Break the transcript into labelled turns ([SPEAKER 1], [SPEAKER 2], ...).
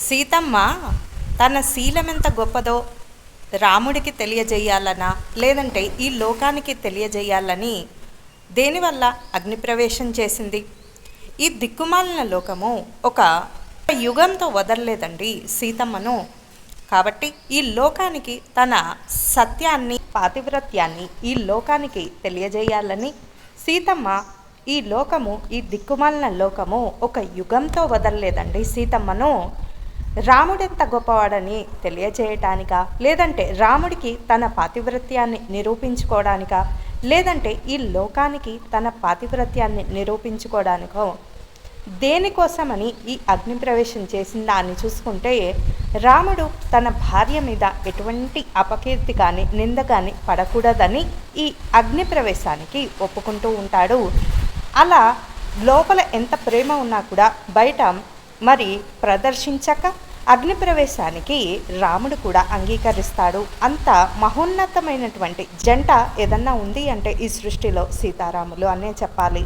[SPEAKER 1] సీతమ్మ తన శీలం ఎంత గొప్పదో రాముడికి తెలియజేయాలనా లేదంటే ఈ లోకానికి తెలియజేయాలని దేనివల్ల అగ్నిప్రవేశం చేసింది? ఈ దిక్కుమాలిన లోకము ఒక యుగంతో వదలలేదండి సీతమ్మను. కాబట్టి ఈ లోకానికి తన సత్యాన్ని, పాతివ్రత్యాన్ని ఈ లోకానికి తెలియజేయాలని సీతమ్మ ఈ లోకము, ఈ దిక్కుమాలిన లోకము ఒక యుగంతో వదలలేదండి సీతమ్మను. రాముడెంత గొప్పవాడని తెలియజేయటానికా, లేదంటే రాముడికి తన పాతివ్రత్యాన్ని నిరూపించుకోవడానికా, లేదంటే ఈ లోకానికి తన పాతివ్రత్యాన్ని నిరూపించుకోవడానికో దేనికోసమని ఈ అగ్నిప్రవేశం చేసిందా అని చూసుకుంటే, రాముడు తన భార్య మీద ఎటువంటి అపకీర్తి కానీ నింద కానీ పడకూడదని ఈ అగ్నిప్రవేశానికి ఒప్పుకుంటూ ఉంటాడు. అలా లోపల ఎంత ప్రేమ ఉన్నా కూడా బయట మరి ప్రదర్శించక అగ్నిప్రవేశానికి రాముడు కూడా అంగీకరిస్తాడు. అంత మహోన్నతమైనటువంటి జంట ఏదన్నా ఉంది అంటే ఈ సృష్టిలో సీతారాములు అనే చెప్పాలి.